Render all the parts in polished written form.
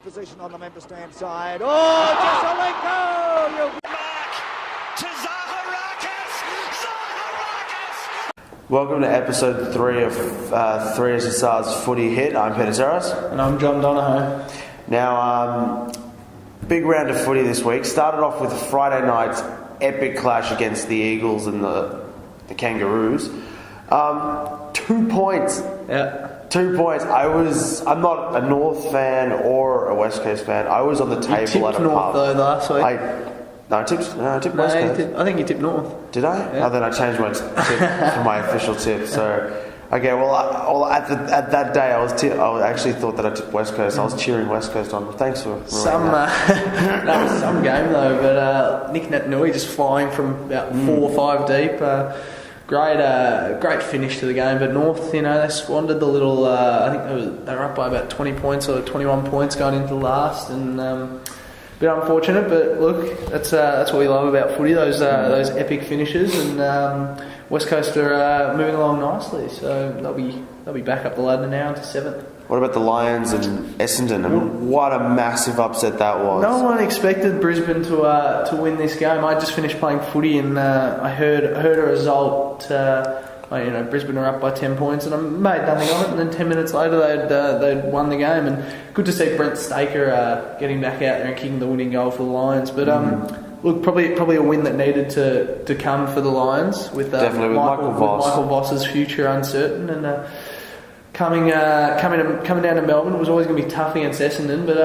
Position on the member stand side. Oh, Jesselenko! You Back to Zaharakis! Welcome to episode 3 of 3SSR's Footy Hit. I'm Peter Terrace. And I'm John Donohoe. Now, big round of footy this week. Started off with Friday night's epic clash against the Eagles and the Kangaroos. 2 points. Yeah. 2 points. I'm not a North fan or a West Coast fan. I was on the table tipped at a North pub. though last week. I tipped West Coast. I think you tipped North. Did I? Yeah. Oh, then I changed my tip for my official tip. So, okay. Well, at that day, I actually thought that I tipped West Coast. I was cheering West Coast on. Thanks for That was some game though. But Nick Natanui just flying from about 4 or 5 deep. Great finish to the game. But North, they squandered the little. I think they were up by about 20 points or 21 points going into the last, and a bit unfortunate. But look, that's what we love about footy. Those epic finishes, and West Coast are moving along nicely. So they'll be back up the ladder now into 7th. What about the Lions and Essendon? I mean, what a massive upset that was. No one expected Brisbane to win this game. I just finished playing footy and I heard a result. Brisbane were up by 10 points and I made nothing of it. And then 10 minutes later they'd won the game. And good to see Brent Staker getting back out there and kicking the winning goal for the Lions. But look, probably a win that needed to come for the Lions with Michael Voss. Michael Voss's future uncertain and. Coming down to Melbourne, it was always going to be tough against Essendon, but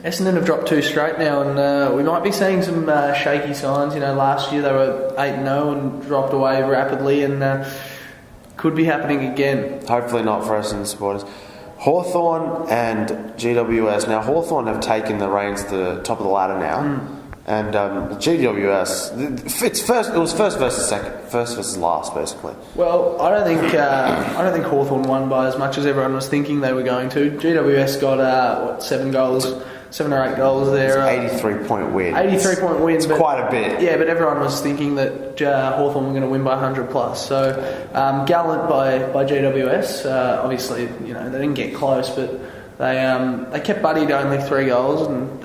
Essendon have dropped 2 straight now, and we might be seeing some shaky signs. Last year they were 8-0 and dropped away rapidly, and could be happening again. Hopefully not for Essendon supporters. Hawthorn and GWS. Now Hawthorn have taken the reins to the top of the ladder now. And GWS, it was first versus last, basically. Well, I don't think Hawthorn won by as much as everyone was thinking they were going to. GWS got 7 or 8 goals there. 83-point win. 83-point win. It's quite a bit. Yeah, but everyone was thinking that Hawthorn were going to win by 100 plus. So gallant by GWS. Obviously, they didn't get close, but. They kept Buddy to only 3 goals and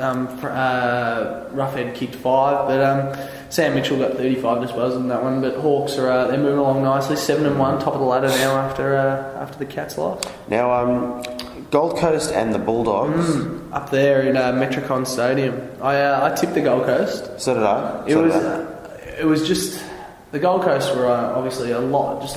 Roughhead kicked 5, but Sam Mitchell got 35 disposals in that one. But Hawks they're moving along nicely, 7-1, top of the ladder now after the Cats lost. Now Gold Coast and the Bulldogs up there in Metricon Stadium. I tipped the Gold Coast. So did I. It was just the Gold Coast were obviously a lot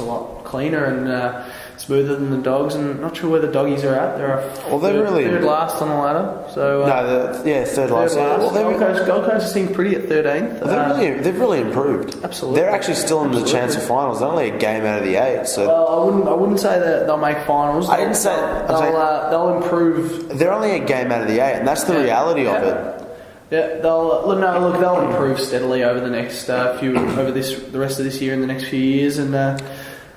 cleaner and. Smoother than the Dogs, and not sure where the Doggies are at. They're third last on the ladder. So third last. Well, Gold Coast seem pretty at 13th. They've really improved. Absolutely, they're actually still in the chance of finals. They're only a game out of the 8. So I wouldn't say that they'll make finals. I didn't say they'll improve. They're only a game out of the 8, and that's the reality of it. Yeah, they'll improve steadily over the next the rest of this year and the next few years, and.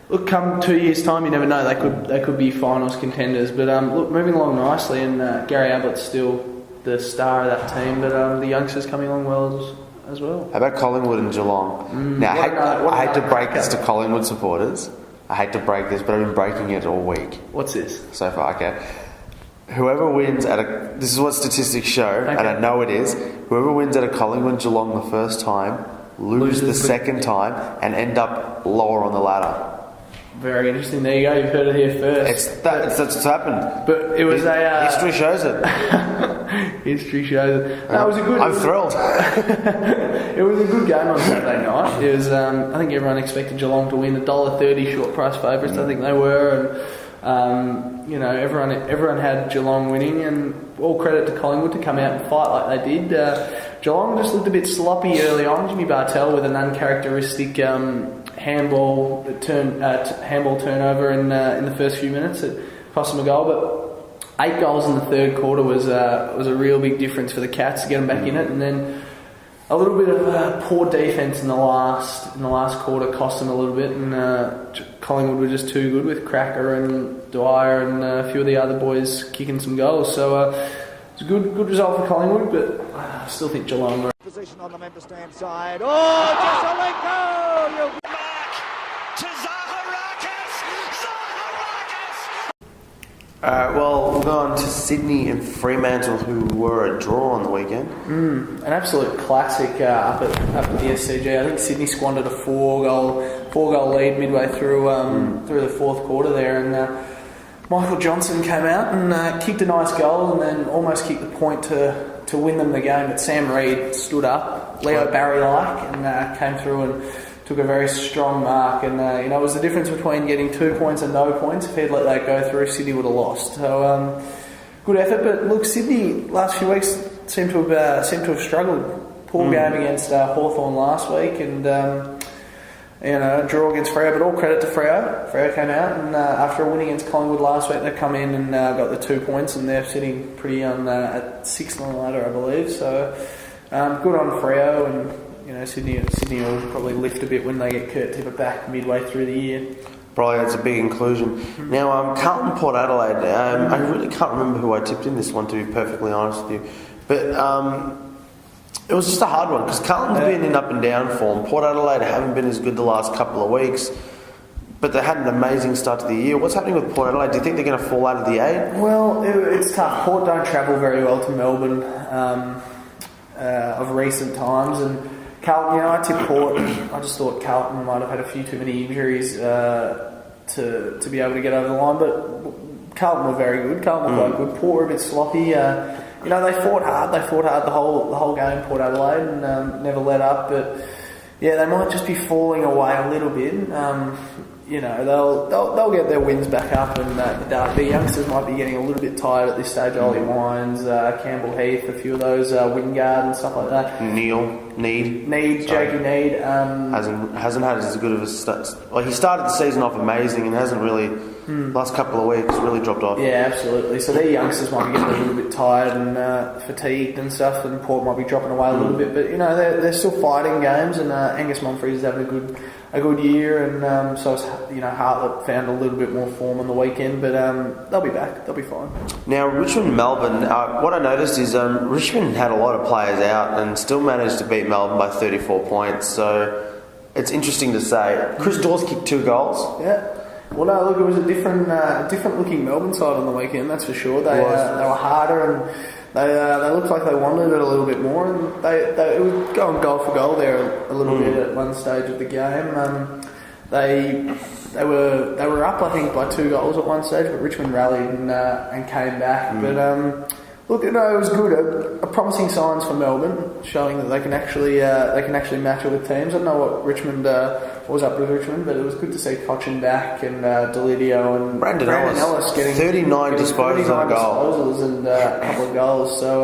Look, come 2 years' time, you never know. They could be finals contenders. But moving along nicely, and Gary Abbott's still the star of that team. But the youngsters coming along well as well. How about Collingwood and Geelong? Now, I hate to break this to Collingwood supporters. I hate to break this, but I've been breaking it all week. What's this? So far, okay. Whoever wins this is what statistics show, and I know it is. Whoever wins at a Collingwood Geelong the first time loses the second time and end up lower on the ladder. Very interesting. There you go. You've heard it here first. That's what's happened. But it was history shows it. History shows it. No, it was a good. I'm thrilled. It was a good game on Saturday night. It was. I think everyone expected Geelong to win. $1.30 short price favourites. I think they were, and everyone had Geelong winning. And all credit to Collingwood to come out and fight like they did. Geelong just looked a bit sloppy early on. Jimmy Bartell with an uncharacteristic. Handball turnover in the first few minutes. It cost them a goal, but 8 goals in the third quarter was a real big difference for the Cats to get them back in it, and then a little bit of poor defence in the last quarter cost them a little bit, and Collingwood were just too good with Cracker and Dwyer and a few of the other boys kicking some goals. So it's a good result for Collingwood, but I still think Geelong were. Position on the member stand side. Oh, Jesselenko! To Zaharakis! Well, we'll go on to Sydney and Fremantle, who were a draw on the weekend. An absolute classic up at the SCG. I think Sydney squandered a four goal lead midway through the fourth quarter there, and Michael Johnson came out and kicked a nice goal, and then almost kicked the point to win them the game. But Sam Reid stood up, Leo Barry-like, and came through and took a very strong mark. And it was the difference between getting 2 points and no points. If he'd let that go through, Sydney would have lost. So good effort. But look, Sydney last few weeks seem to have struggled. Poor game against Hawthorn last week, and draw against Freo. But all credit to Freo. Freo came out, and after a win against Collingwood last week, they come in and got the 2 points, and they're sitting pretty on at 6th on the ladder, I believe. So good on Freo, and Sydney will probably lift a bit when they get Kurt Tipper back midway through the year. Probably that's a big inclusion. Now, Carlton Port Adelaide. I really can't remember who I tipped in this one, to be perfectly honest with you, but it was just a hard one because Carlton's been in up and down form. Port Adelaide haven't been as good the last couple of weeks, but they had an amazing start to the year. What's happening with Port Adelaide? Do you think they're going to fall out of the 8? Well, it's tough. Port don't travel very well to Melbourne of recent times, and Carlton, I tipped Port. I just thought Carlton might have had a few too many injuries to be able to get over the line, but Carlton were very good. Carlton were quite good. Port were a bit sloppy. They fought hard. They fought hard the whole game, Port Adelaide, and never let up. But yeah, they might just be falling away a little bit. They'll get their wins back up, and the youngsters might be getting a little bit tired at this stage. Ollie Wines, Campbell Heath, a few of those, Wingard and stuff like that. Jakey Need hasn't had as good of a start. Like, he started the season off amazing and hasn't really. Last couple of weeks really dropped off. Yeah, absolutely. So their youngsters might be getting a little bit tired and fatigued and stuff, and Port might be dropping away a little bit. But they're still fighting games, and Angus Monfries is having a good year, and so Hartlett found a little bit more form on the weekend, but they'll be back. They'll be fine. Now, Richmond Melbourne. What I noticed is Richmond had a lot of players out and still managed to beat Melbourne by 34 points. So it's interesting to say. Chris Dawes kicked 2 goals. Yeah. Well, no, look, it was a different looking Melbourne side on the weekend, that's for sure. They were harder, and they looked like they wanted it a little bit more, and it was going goal for goal there a little bit at one stage of the game. They were up, I think, by 2 goals at one stage, but Richmond rallied and came back. But look, it was good. A promising signs for Melbourne, showing that they can actually match it with teams. I don't know what was up with Richmond, but it was good to see Cochin back, and Delidio and Brandon Ellis getting 39 disposals and a couple of goals. So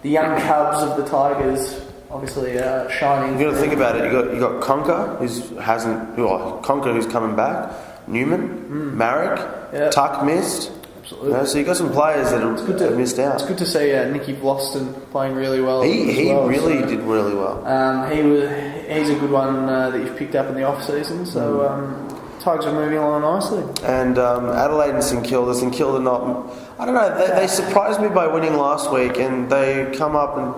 the young Cubs of the Tigers obviously shining. You've got to think about it. You got Conker, who's coming back. Newman, Marek, Tuck missed. Absolutely. So you got some players that have missed out. It's good to see Nicky Vlosten playing really well. He did really well. He's a good one that you've picked up in the off season. So Tigers are moving along nicely. And Adelaide and St Kilda. St Kilda not. I don't know. They surprised me by winning last week, and they come up and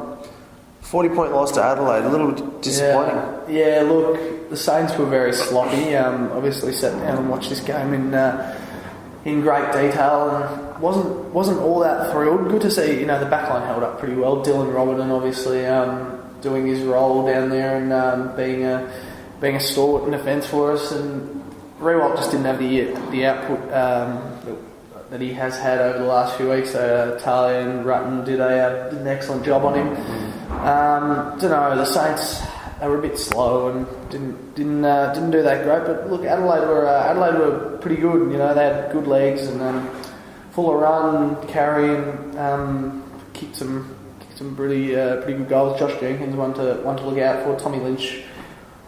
40-point loss to Adelaide. A little disappointing. Yeah. Look, the Saints were very sloppy. Obviously, sat down and watched this game in great detail, and wasn't all that thrilled. Good to see, the backline held up pretty well. Dylan Robertson obviously doing his role down there and being a stalwart in defence for us. And Rewalt just didn't have the output that he has had over the last few weeks. Talia and Rutten did an excellent job on him. Don't know, the Saints, they were a bit slow and didn't do that great. But look, Adelaide were pretty good. They had good legs and full of run, carry, and kicked some pretty good goals. Josh Jenkins one to look out for. Tommy Lynch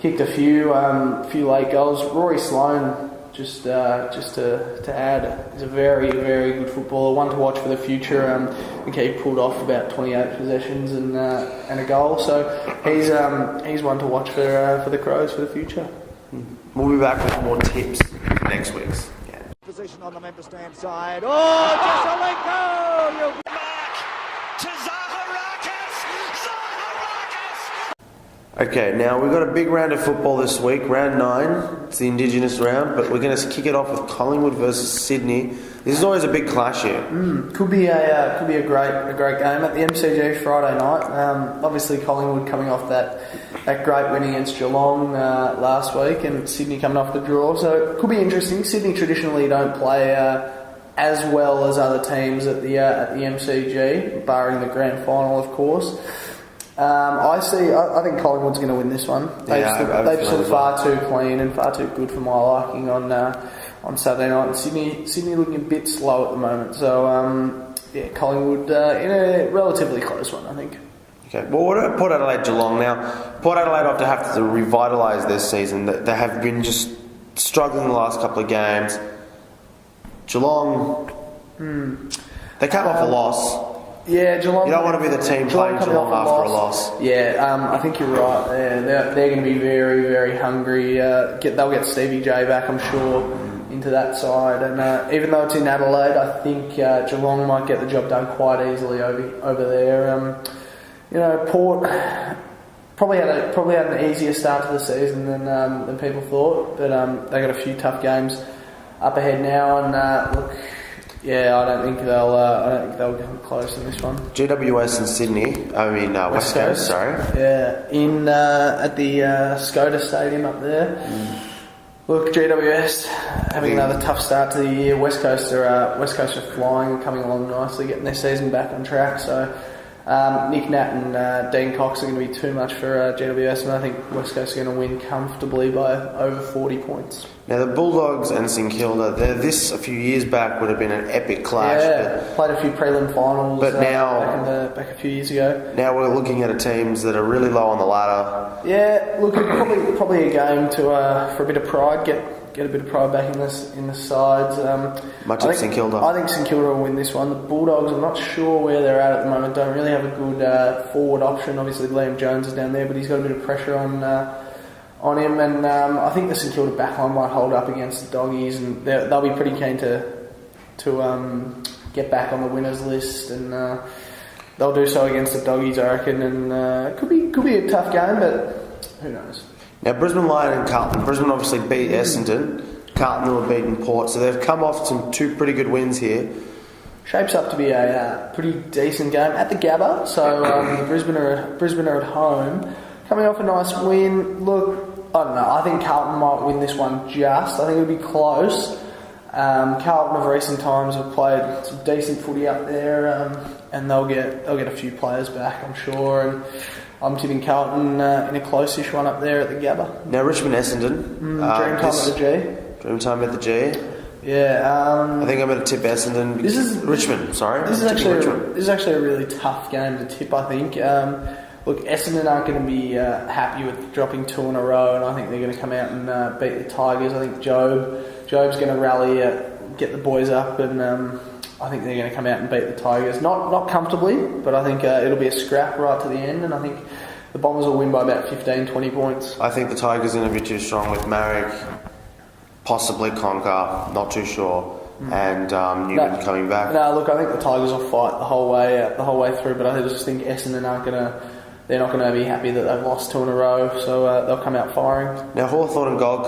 kicked a few late goals. Rory Sloane, just to add, is a very, very good footballer. One to watch for the future. I think he pulled off about 28 possessions and a goal. So he's one to watch for the Crows for the future. We'll be back with more tips next week's. Position on the member stand side. Oh, Jesselenko! To Zaharakis! Okay, now we've got a big round of football this week, round 9. It's the Indigenous round, but we're going to kick it off with Collingwood versus Sydney. This is always a big clash here. Could be a great game at the MCG Friday night. Obviously, Collingwood coming off that great win against Geelong last week, and Sydney coming off the draw, so it could be interesting. Sydney traditionally don't play as well as other teams at the MCG, barring the grand final, of course. I think Collingwood's going to win this one. They've just looked far too clean and far too good for my liking on Saturday night. And Sydney looking a bit slow at the moment. So Collingwood in a relatively close one, I think. Okay. Well, what about Port Adelaide Geelong now? Port Adelaide have to revitalise their season. They have been just struggling the last couple of games. Geelong, they came off a loss. Yeah, Geelong. You don't want to be the team playing Geelong after a loss. Yeah, I think you're right. They're going to be very, very hungry. They'll get Stevie J back, I'm sure, into that side. And even though it's in Adelaide, I think Geelong might get the job done quite easily over there. Port probably had an easier start to the season than people thought, but they got a few tough games up ahead now. And look. Yeah, I don't think they'll get close in this one. GWS and Sydney. West Coast. Sorry. Yeah, at the Skoda Stadium up there. Look, GWS having another tough start to the year. West Coast are flying, coming along nicely, getting their season back on track. So Nick Nat and Dean Cox are going to be too much for GWS, and I think West Coast are going to win comfortably by over 40 points. Now the Bulldogs and St Kilda, this a few years back would have been an epic clash. Yeah, played a few prelim finals but now, back a few years ago. Now we're looking at teams that are really low on the ladder. Yeah, look, probably a game for a bit of pride, get a bit of pride back in the sides. Much like St Kilda. I think St Kilda will win this one. The Bulldogs, I'm not sure where they're at the moment. Don't really have a good forward option. Obviously, Liam Jones is down there, but he's got a bit of pressure on him. And I think the St Kilda backline might hold up against the Doggies, and they'll be pretty keen to get back on the winners list, and they'll do so against the Doggies, I reckon. And could be a tough game, but who knows. Now, Brisbane Lion and Carlton. Brisbane obviously beat Essendon. Carlton who have beaten Port, so they've come off two pretty good wins here. Shapes up to be a pretty decent game at the Gabba. So Brisbane are at home, coming off a nice win. Look, I don't know. I think Carlton might win this one. I think it'll be close. Carlton of recent times have played some decent footy up there, and they'll get a few players back, I'm sure. And I'm tipping Carlton in a close-ish one up there at the Gabba. Now Richmond Essendon. Dream time at the G. Dream time at the G. Yeah. I think I'm going to tip Essendon. Richmond. Sorry. This is actually a really tough game to tip, I think. Look, Essendon aren't going to be happy with dropping 2 in a row, and I think they're going to come out and beat the Tigers. I think Job's going to rally, get the boys up, and I think they're going to come out and beat the Tigers. Not comfortably, but I think it'll be a scrap right to the end, and I think the Bombers will win by about 15-20 points. I think the Tigers are going to be too strong with Marrick, possibly Conker, not too sure, and Newman coming back. No, look, I think the Tigers will fight the whole way through, but I just think Essendon they're not going to be happy that they've lost 2 in a row, so they'll come out firing. Now Hawthorn and Gold